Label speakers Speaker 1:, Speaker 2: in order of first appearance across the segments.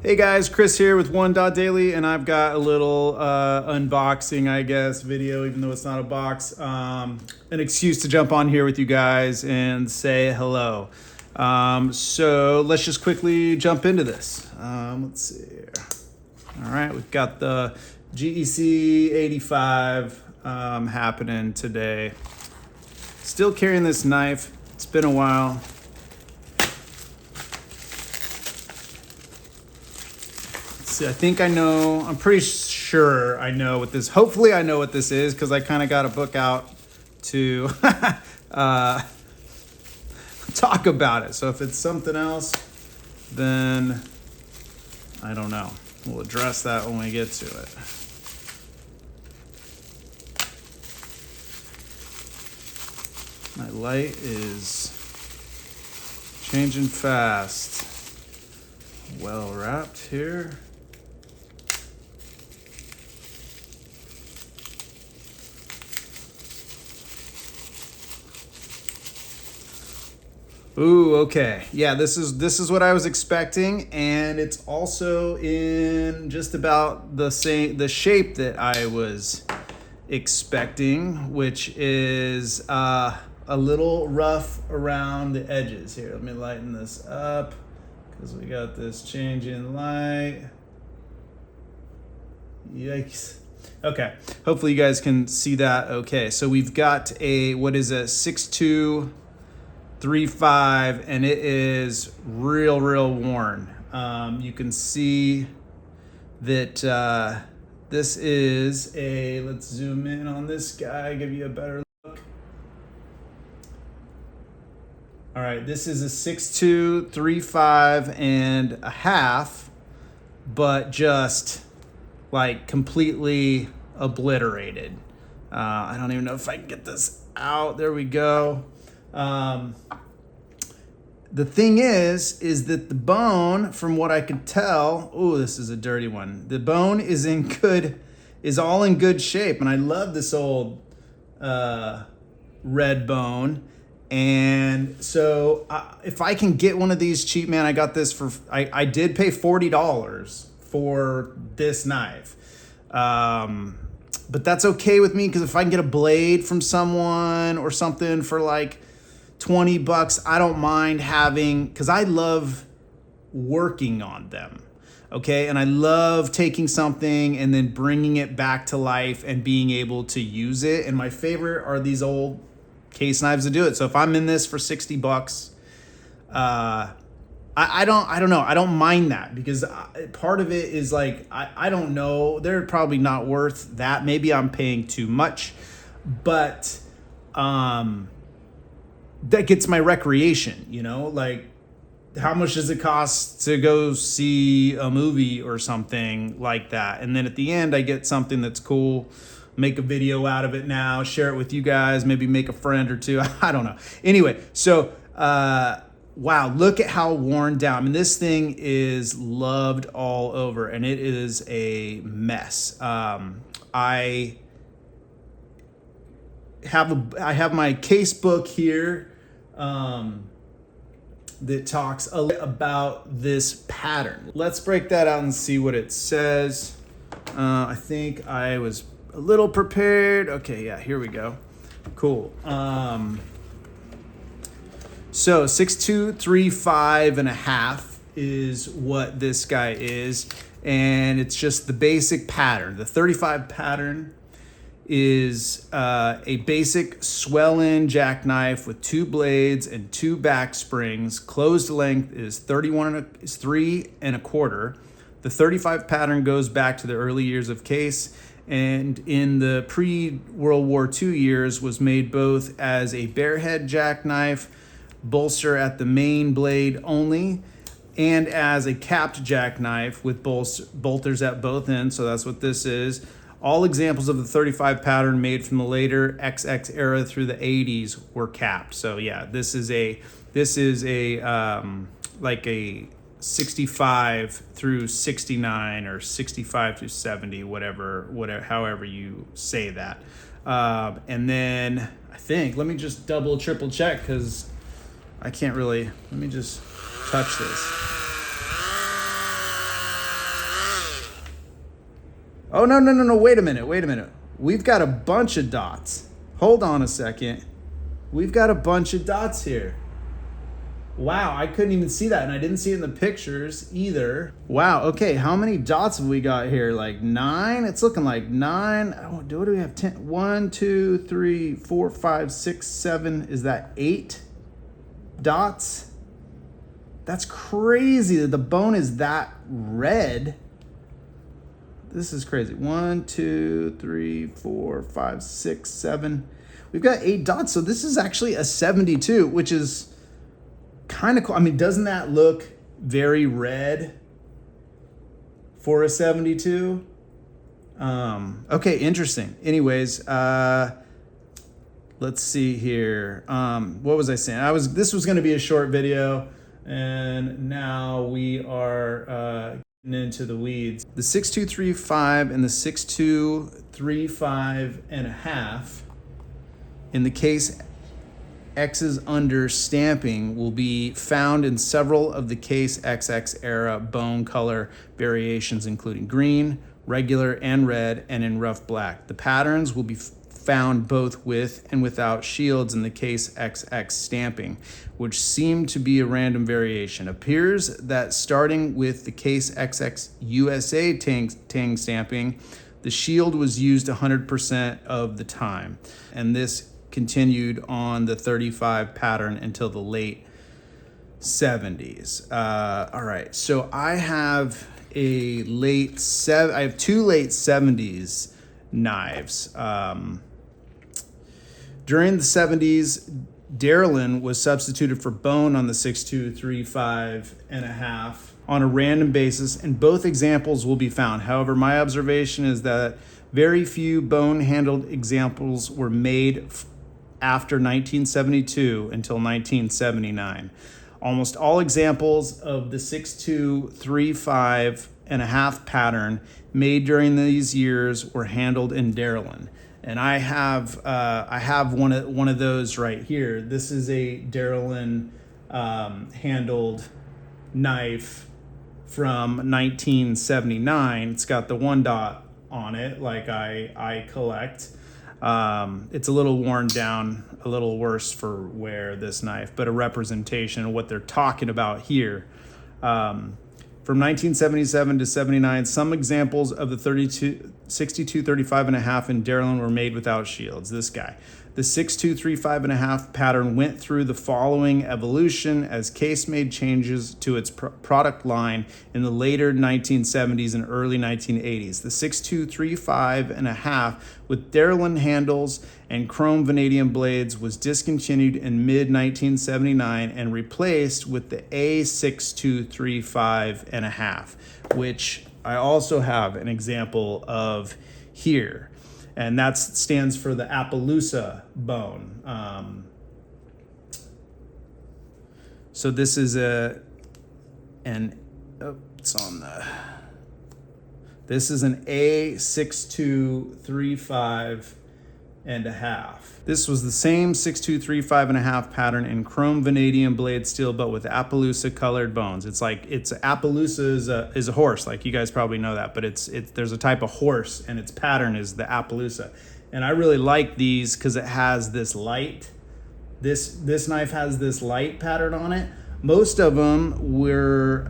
Speaker 1: Hey guys, Chris here with One Dot Daily, and I've got a little unboxing, I guess, video, even though it's not a box. An excuse to jump on here with you guys and say hello. So let's just quickly jump into this. Let's see here. All right, we've got the GEC 85 happening today. Still carrying this knife. It's been a while. I think I know, I'm pretty sure I know what this, hopefully I know what this is, because I kind of got a book out to talk about it. So if it's something else, then I don't know. We'll address that when we get to it. My light is changing fast. Well wrapped here. Ooh, okay. Yeah, this is what I was expecting, and it's also in just about the shape that I was expecting, which is a little rough around the edges. Here, let me lighten this up because we got this change in light. Yikes. Okay, hopefully you guys can see that okay. So we've got a 6.235, and it is real worn. You can see that this is a, let's zoom in on this guy, give you a better look. All right, this is a 6.235 and a half, but just like completely obliterated. I don't even know if I can get this out. There we go. The thing is that the bone, from what I could tell, oh, this is a dirty one. The bone is all in good shape, and I love this old red bone. And so if I can get one of these cheap, man, I got this for, I did pay $40 for this knife. But that's okay with me, because if I can get a blade from someone or something for like $20, I don't mind having, because I love working on them. Okay, and I love taking something and then bringing it back to life and being able to use it. And my favorite are these old case knives to do it. So if I'm in this for $60, I don't know. I don't mind that, because part of it is like, I don't know. They're probably not worth that. Maybe I'm paying too much, but that gets my recreation, like how much does it cost to go see a movie or something like that? And then at the end, I get something that's cool, make a video out of it now, share it with you guys, maybe make a friend or two. I don't know. Anyway, so, wow, look at how worn down. I mean, this thing is loved all over, and it is a mess. I have my case book here that talks a little about this pattern. Let's break that out and see what it says. I think I was a little prepared. Okay, yeah, here we go. Cool. So 6.235 and a half is what this guy is, and it's just the basic pattern. The 35 pattern is a basic swell-in jackknife with 2 blades and 2 back springs. Closed length is 3.25. The 35 pattern goes back to the early years of Case, and in the pre-World War II years was made both as a barehead jackknife, bolster at the main blade only, and as a capped jackknife with bolters at both ends. So that's what this is. All examples of the 35 pattern made from the later XX era through the 80s were capped. So yeah, this is a like a 65 through 69 or 65 through 70, whatever, however you say that. And then I think, let me just double, triple check, because I can't really, let me just touch this. Oh, no, no, no, no. Wait a minute. Wait a minute. We've got a bunch of dots. Hold on a second. We've got a bunch of dots here. Wow, I couldn't even see that, and I didn't see it in the pictures either. Wow, okay, how many dots have we got here? Like 9? It's looking like 9. Oh, what do we have? 10? 1, 2, 3, 4, 5, 6, 7. Is that 8 dots? That's crazy that the bone is that red. This is crazy. 1, 2, 3, 4, 5, 6, 7. We've got 8 dots, so this is actually a 72, which is kind of cool. I mean, doesn't that look very red for a 72? Okay, interesting. Anyways, let's see here. What was I saying? This was going to be a short video, and now we are getting into the weeds. The 6235 and the 6235 and a half in the case X's under stamping will be found in several of the Case XX era bone color variations, including green, regular, and red, and in rough black. The patterns will be found both with and without shields in the Case XX stamping, which seem to be a random variation. Appears that starting with the Case XX USA Tang stamping, the shield was used 100% of the time, and this continued on the 35 pattern until the late 70s. All right, so I have two late 70s knives. During the 70s, Darolin was substituted for bone on the 6235 and a half on a random basis, and both examples will be found. However, my observation is that very few bone-handled examples were made after 1972 until 1979. Almost all examples of the 6235 and a half pattern made during these years were handled in Darolin. And I have one of those right here. This is a Darolin handled knife from 1979. It's got the 1 dot on it, like I collect. It's a little worn down, a little worse for wear, this knife, but a representation of what they're talking about here. From 1977 to 79, some examples of the 6235 and a half in Darolin were made without shields. This guy. The 6235 and a half pattern went through the following evolution as Case made changes to its product line in the later 1970s and early 1980s. The 6235 and a half with Darolin handles and chrome vanadium blades was discontinued in mid-1979 and replaced with the A6235 and a half, which I also have an example of here. And that stands for the Appaloosa bone. So this is this is an A6235 and a half. This was the same 6235 and a half pattern in chrome vanadium blade steel, but with Appaloosa colored bones. Appaloosa is a horse, like you guys probably know that, but there's a type of horse and its pattern is the Appaloosa. And I really like these because it has this light. This knife has this light pattern on it. Most of them were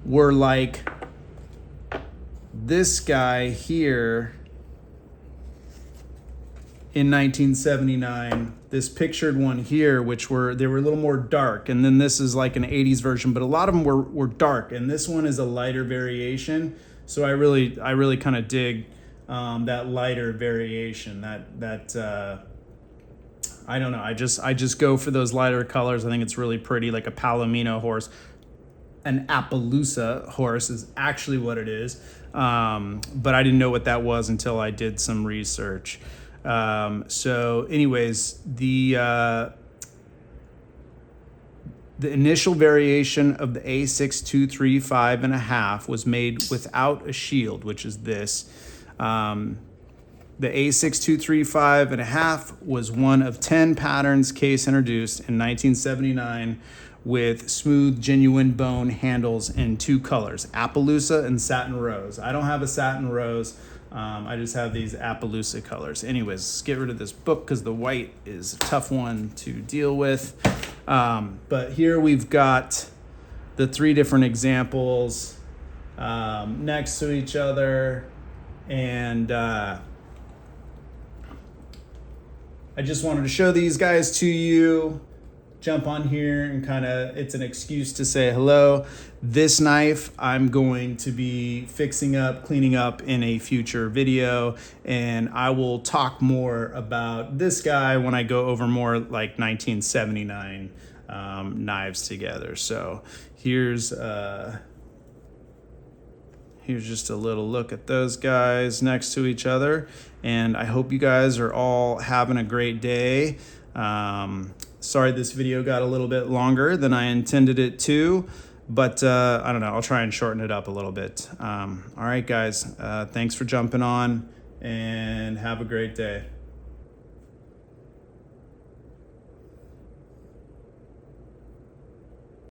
Speaker 1: like this guy here. In 1979, this pictured one here, they were a little more dark, and then this is like an 80s version, but a lot of them were dark, and this one is a lighter variation. So I really kind of dig that lighter variation. That I don't know. I just go for those lighter colors. I think it's really pretty, like a Palomino horse. An Appaloosa horse is actually what it is, but I didn't know what that was until I did some research. So anyways, the initial variation of the A6235 and a half was made without a shield, which is this. The A6235 and a half was one of 10 patterns Case introduced in 1979, with smooth, genuine bone handles in 2 colors, Appaloosa and Satin Rose. I don't have a Satin Rose. I just have these Appaloosa colors. Anyways, let's get rid of this book because the white is a tough one to deal with. But here we've got the 3 different examples next to each other. And I just wanted to show these guys to you. Jump on here and it's an excuse to say hello. This knife I'm going to be fixing up, cleaning up in a future video, and I will talk more about this guy when I go over more like 1979 knives together. So here's just a little look at those guys next to each other, and I hope you guys are all having a great day. Sorry this video got a little bit longer than I intended it to, but I don't know, I'll try and shorten it up a little bit. All right, guys, thanks for jumping on, and have a great day.